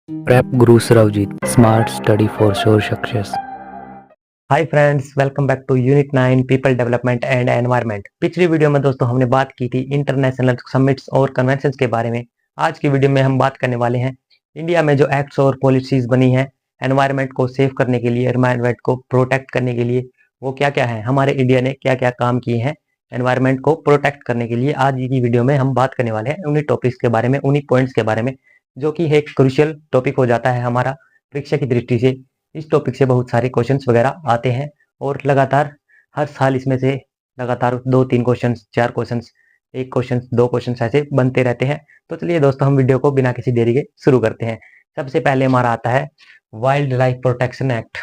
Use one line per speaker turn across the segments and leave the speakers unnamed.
Prep Guru Saravjit, Smart Study for Sure Success।
Hi friends, welcome back to unit 9 people development and environment. पिछली video में दोस्तों हमने बात की थी इंटरनेशनल समिट्स और कन्वेंशंस के बारे में। आज की वीडियो में हम बात करने वाले हैं इंडिया में जो एक्ट्स और पॉलिसीज बनी है एनवायरनमेंट को सेव करने के लिए, एनवायरनमेंट को प्रोटेक्ट करने के लिए, वो क्या क्या है, हमारे इंडिया ने क्या क्या काम किए हैं एनवायरनमेंट को प्रोटेक्ट करने के लिए। आज की वीडियो में हम बात करने वाले हैं उन्हीं टॉपिक्स के बारे में, उन्हीं पॉइंट्स के बारे में, जो कि एक क्रुशियल टॉपिक हो जाता है हमारा परीक्षा की दृष्टि से। इस टॉपिक से बहुत सारे क्वेश्चंस वगैरह आते हैं और लगातार हर साल इसमें से लगातार 2-3 क्वेश्चंस, 4 क्वेश्चंस, 1 क्वेश्चन, 2 क्वेश्चंस ऐसे बनते रहते हैं। तो चलिए दोस्तों, हम वीडियो को बिना किसी देरी के शुरू करते हैं। सबसे पहले हमारा आता है wild life protection act.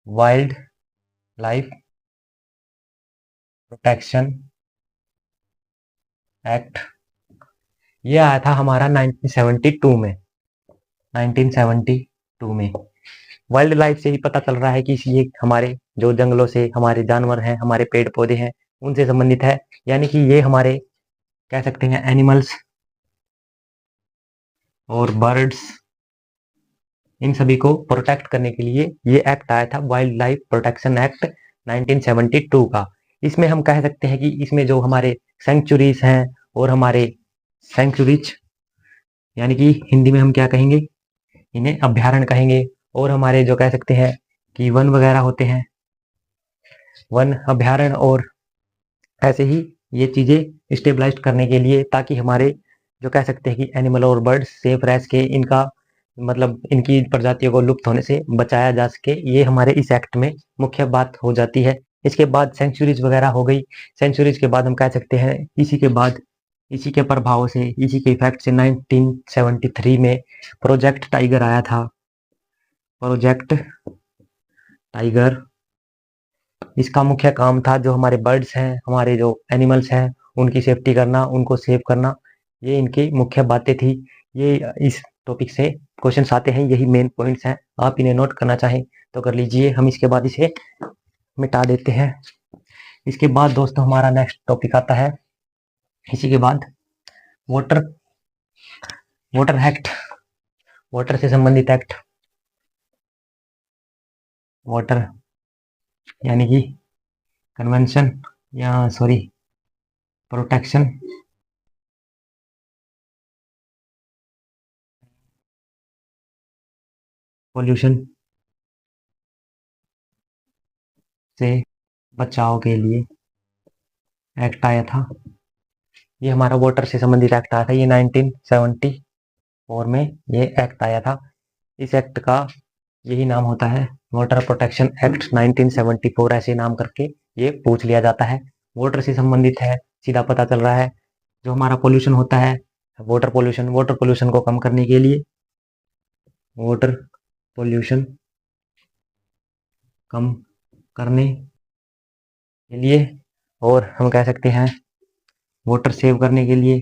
Wild life protection act ये आया था हमारा 1972 में। 1972 में वाइल्ड लाइफ से ही पता चल रहा है कि ये हमारे जो जंगलों से हमारे जानवर हैं, हमारे पेड़ पौधे हैं, उनसे संबंधित है। यानी कि ये हमारे कह सकते हैं एनिमल्स और बर्ड्स, इन सभी को प्रोटेक्ट करने के लिए ये एक्ट आया था, वाइल्ड लाइफ प्रोटेक्शन एक्ट 1972 का। इसमें हम कह सकते हैं कि इसमें जो हमारे सेंचुरीज हैं और हमारे सेंचुरीज, यानी कि हिंदी में हम क्या कहेंगे, इन्हें अभ्यारण्य कहेंगे। और हमारे जो कह सकते हैं कि वन वगैरह होते हैं, वन अभ्यारण्य, और ऐसे ही ये चीजें स्टेबलाइज करने के लिए, ताकि हमारे जो कह सकते हैं कि एनिमल और बर्ड्स सेफ रह सके, इनका मतलब इनकी प्रजातियों को लुप्त होने से बचाया जा सके, ये हमारे इस एक्ट में मुख्य बात हो जाती है। इसके बाद सेंचुरीज वगैरह हो गई। सेंचुरीज के बाद हम कह सकते हैं इसी के बाद, इसी के प्रभाव से, इसी के इफेक्ट से 1973 में प्रोजेक्ट टाइगर आया था। प्रोजेक्ट टाइगर, इसका मुख्य काम था जो हमारे बर्ड्स हैं, हमारे जो एनिमल्स हैं, उनकी सेफ्टी करना, उनको सेव करना, ये इनकी मुख्य बातें थी। ये इस टॉपिक से क्वेश्चंस आते हैं, यही मेन पॉइंट्स हैं। आप इन्हें नोट करना चाहें तो कर लीजिए, हम इसके बाद इसे मिटा देते हैं। इसके बाद दोस्तों हमारा नेक्स्ट टॉपिक आता है, इसी के बाद वाटर वाटर एक्ट, वाटर से संबंधित एक्ट। वाटर यानी कि कन्वेंशन, या सॉरी, प्रोटेक्शन पोल्यूशन से बचाव के लिए एक्ट आया था। ये हमारा वाटर से संबंधित एक्ट आया था, ये 1974 में ये एक्ट आया था। इस एक्ट का यही नाम होता है, वाटर प्रोटेक्शन एक्ट 1974, ऐसे नाम करके ये पूछ लिया जाता है। वाटर से संबंधित है, सीधा पता चल रहा है। जो हमारा पोल्यूशन होता है, वाटर पोल्यूशन, वाटर पोल्यूशन को कम करने के लिए, वाटर पोल्यूशन कम करने के लिए, और हम कह सकते हैं वाटर सेव करने के लिए,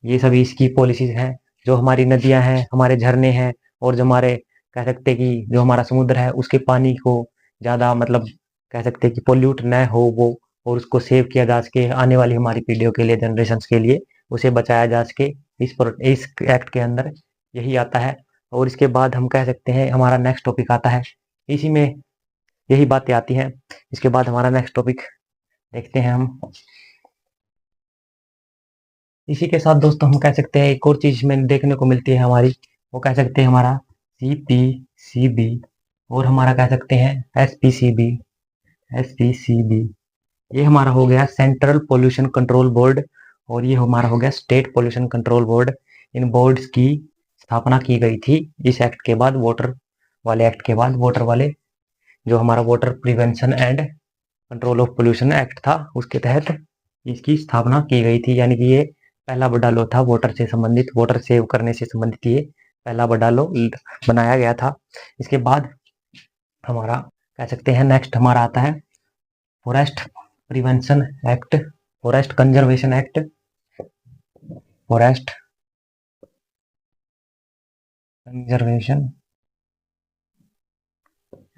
ये सभी इसकी पॉलिसीज हैं। जो हमारी नदियां हैं, हमारे झरने हैं, और जो हमारे कह सकते हैं कि जो हमारा समुद्र है, उसके पानी को ज़्यादा मतलब कह सकते हैं कि पोल्यूट न हो वो, और उसको सेव किया जा सके, आने वाली हमारी पीढ़ियों के लिए, जनरेशन के लिए उसे बचाया जा सके। इस एक्ट के अंदर यही आता है। और इसके बाद हम कह सकते हैं हमारा नेक्स्ट टॉपिक आता है, इसी में यही बातें आती हैं। इसके बाद हमारा नेक्स्ट टॉपिक देखते हैं हम। इसी के साथ दोस्तों हम कह सकते हैं एक और चीज में देखने को मिलती है हमारी, वो कह सकते हैं हमारा CPCB, और हमारा कह सकते हैं SPCB। SPCB ये हमारा हो गया सेंट्रल पोल्यूशन कंट्रोल बोर्ड, और ये हमारा हो गया स्टेट पोल्यूशन कंट्रोल बोर्ड। इन बोर्ड्स की स्थापना की गई थी इस एक्ट के बाद, वाटर वाले एक्ट के बाद। वाटर वाले जो हमारा water prevention and control of pollution act था, उसके तहत इसकी स्थापना की गई थी। यानी कि ये पहला बड़ा लॉ था वाटर से संबंधित, वाटर सेव करने से संबंधित, ये पहला बड़ा लॉ बनाया गया था। इसके बाद हमारा कह सकते हैं नेक्स्ट हमारा आता है forest prevention act, forest conservation act, forest conservation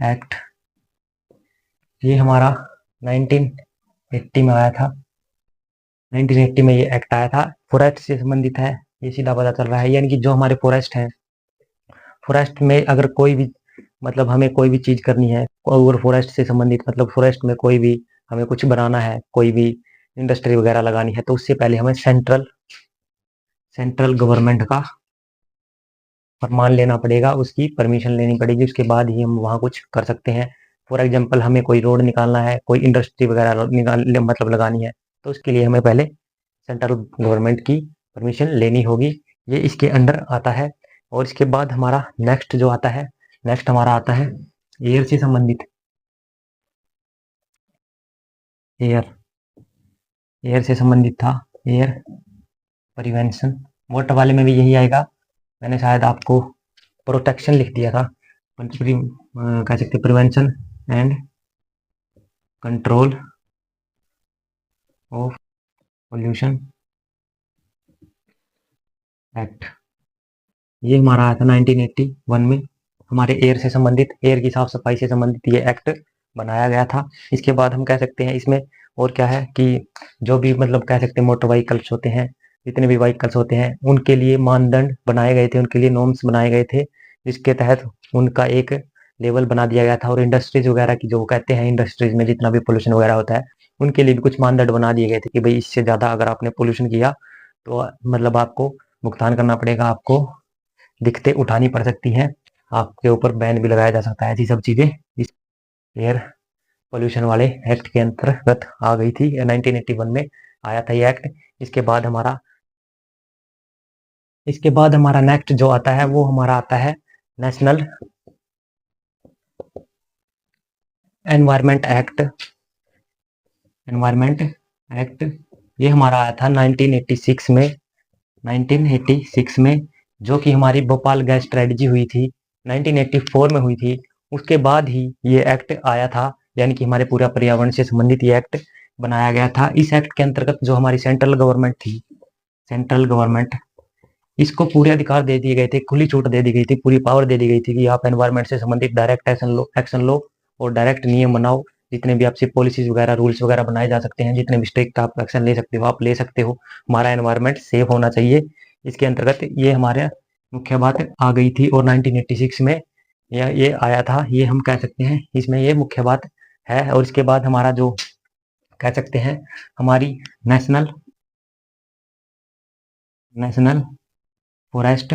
act. ये हमारा 1980 में आया था। 1980 में ये एक्ट आया था, फॉरेस्ट से संबंधित है। ये सीधा पता चल रहा है। यानी कि जो हमारे फॉरेस्ट हैं, फॉरेस्ट में अगर कोई भी मतलब हमें कोई भी चीज़ करनी है और फॉरेस्ट से संबंधित मतलब फॉरेस्ट में कोई भी हमें कुछ बनाना है, कोई भी इंडस्ट्री वगैरह लगानी है, तो उससे पहले हमें सेंट्रल गवर्नमेंट का फरमान लेना पड़ेगा, उसकी परमिशन लेनी पड़ेगी, उसके बाद ही हम वहाँ कुछ कर सकते हैं। फॉर एग्जांपल हमें कोई रोड निकालना है, कोई इंडस्ट्री वगैरह मतलब लगानी है, तो उसके लिए हमें पहले सेंट्रल गवर्नमेंट की परमिशन लेनी होगी। ये इसके अंडर आता है। और इसके बाद हमारा नेक्स्ट जो आता है, नेक्स्ट हमारा आता है एयर से संबंधित। एयर से संबंधित था, एयर प्रिवेंशन। वाटर वाले में भी यही आएगा। मैंने शायद आपको प्रोटेक्शन लिख दिया था, कह सकते prevention and control of pollution act. ये हमारा आया था 1981 में। हमारे एयर से संबंधित, एयर की साफ सफाई से संबंधित ये एक्ट बनाया गया था। इसके बाद हम कह सकते हैं इसमें और क्या है कि जो भी मतलब कह सकते हैं मोटर व्हीकल्स होते हैं, जितने भी व्हीकल्स होते हैं, उनके लिए मानदंड बनाए गए थे, उनके लिए नॉर्म्स बनाए गए थे, जिसके तहत उनका एक लेवल बना दिया गया था। और इंडस्ट्रीज वगैरह की जो कहते हैं, इंडस्ट्रीज में जितना भी पोल्यूशन वगैरह होता है, उनके लिए भी कुछ मानदंड बना दिए गए थे कि भाई इससे ज़्यादा अगर आपने पोल्यूशन किया तो मतलब आपको भुगतान करना पड़ेगा, आपको दिक्कतें उठानी पड़ सकती हैं, आपके ऊपर बैन भी लगाया जा सकता है। ऐसी सब चीज़ें इस एयर पोल्यूशन वाले एक्ट के अंतर्गत आ गई थी। 1981 में आया था ये एक्ट। इसके बाद हमारा नेक्स्ट जो आता है वो हमारा आता है नेशनल एनवायरमेंट एक्ट। ये हमारा आया था 1986 में, जो कि हमारी भोपाल गैस स्ट्रेटजी हुई थी 1984 में हुई थी। उसके बाद ही ये एक्ट आया था, यानी कि हमारे पूरा पर्यावरण से संबंधित ये एक्ट बनाया गया था। इस एक्ट के अंतर्गत जो हमारी सेंट्रल गवर्नमेंट, इसको पूरे अधिकार दे दिए गए थे, खुली छूट दे दी गई थी, पूरी पावर दे दी गई थी कि आप एनवायरनमेंट से संबंधित डायरेक्ट एक्शन लो और डायरेक्ट नियम बनाओ। जितने भी आपसे पॉलिसीज वगैरह, रूल्स वगैरह बनाए जा सकते हैं, जितने भी स्ट्रिक्ट आप एक्शन ले सकते हो, आप ले सकते हो। हमारा एनवायरनमेंट सेफ होना चाहिए। इसके अंतर्गत ये हमारे मुख्य बात आ गई थी। और 1986 में ये आया था, ये हम कह सकते हैं इसमें ये मुख्य बात है। और इसके बाद हमारा जो कह सकते हैं हमारी नेशनल फॉरेस्ट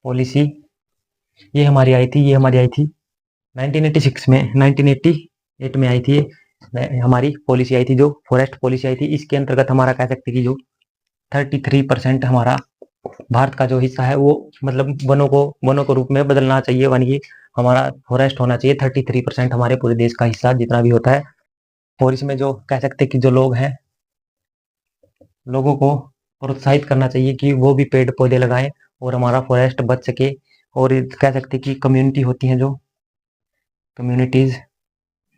पॉलिसी, ये हमारी आई थी 1986 में, 1988 में आई थी। हमारी पॉलिसी आई थी, जो फॉरेस्ट पॉलिसी आई थी। इसके अंतर्गत हमारा कह सकते हैं कि जो 33% हमारा भारत का जो हिस्सा है वो मतलब वनों को रूप में बदलना चाहिए, यानी कि हमारा फॉरेस्ट होना चाहिए 33% हमारे पूरे देश का हिस्सा जितना भी होता है। और इसमें जो कह सकते हैं कि जो लोग हैं, लोगों को प्रोत्साहित करना चाहिए कि वो भी पेड़ पौधे लगाएं और हमारा फॉरेस्ट बच सके। और कह सकते हैं कि कम्युनिटी होती हैं, जो कम्युनिटीज,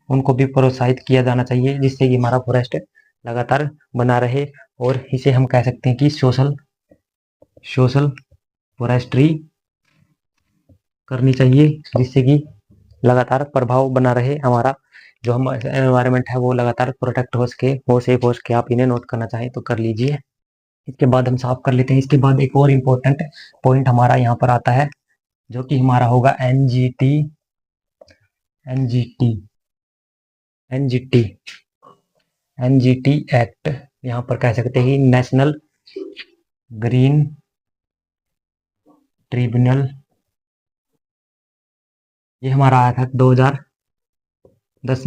उनको भी प्रोत्साहित किया जाना चाहिए, जिससे कि हमारा फॉरेस्ट लगातार बना रहे। और इसे हम कह सकते हैं कि सोशल फॉरेस्ट्री करनी चाहिए, जिससे कि लगातार प्रभाव बना रहे हमारा, जो हम एनवायरनमेंट है वो लगातार प्रोटेक्ट हो सके, वो सेफ हो सके। आप इन्हें नोट करना चाहें तो कर लीजिए। इसके बाद हम साफ कर लेते हैं। इसके बाद एक और इम्पोर्टेंट पॉइंट हमारा यहाँ पर आता है, जो कि हमारा होगा एनजीटी एक्ट। यहाँ पर कह सकते हैं नेशनल ग्रीन ट्रिब्यूनल। ये हमारा आया था 2010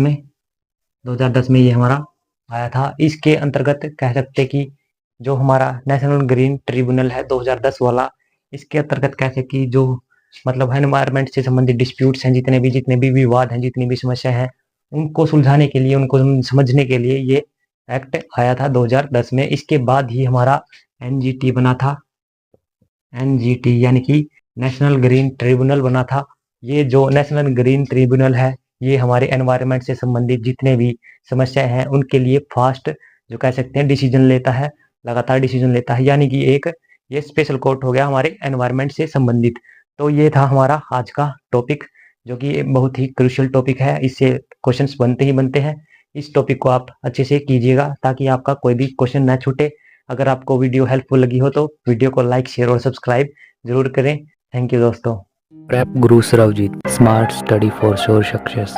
में ये हमारा आया था। इसके अंतर्गत कह सकते कि जो हमारा नेशनल ग्रीन ट्रिब्यूनल है 2010 वाला, इसके अंतर्गत कैसे कि जो मतलब एनवायरनमेंट से संबंधित डिस्प्यूट्स हैं, जितने भी विवाद हैं, जितनी भी समस्या है, उनको सुलझाने के लिए, उनको समझने के लिए ये एक्ट आया था 2010 में। इसके बाद ही हमारा एनजीटी बना था, एनजीटी यानी कि नेशनल ग्रीन ट्रिब्यूनल बना था। ये जो नेशनल ग्रीन ट्रिब्यूनल है, ये हमारे एनवायरनमेंट से संबंधित जितने भी समस्या हैं उनके लिए फास्ट जो कह सकते हैं डिसीजन लेता है, लगातार डिसीजन लेता है, यानी कि एक ये स्पेशल कोर्ट हो गया हमारे एनवायरनमेंट से संबंधित। तो ये था हमारा आज का टॉपिक, जो कि बहुत ही क्रूशियल टॉपिक है, इससे क्वेश्चंस बनते ही बनते हैं। इस टॉपिक को आप अच्छे से कीजिएगा ताकि आपका कोई भी क्वेश्चन ना छूटे। अगर आपको वीडियो हेल्पफुल लगी हो तो वीडियो को लाइक, शेयर और सब्सक्राइब जरूर करें। थैंक यू दोस्तों।
Prep Guru Sarvjeet, smart study for sure success.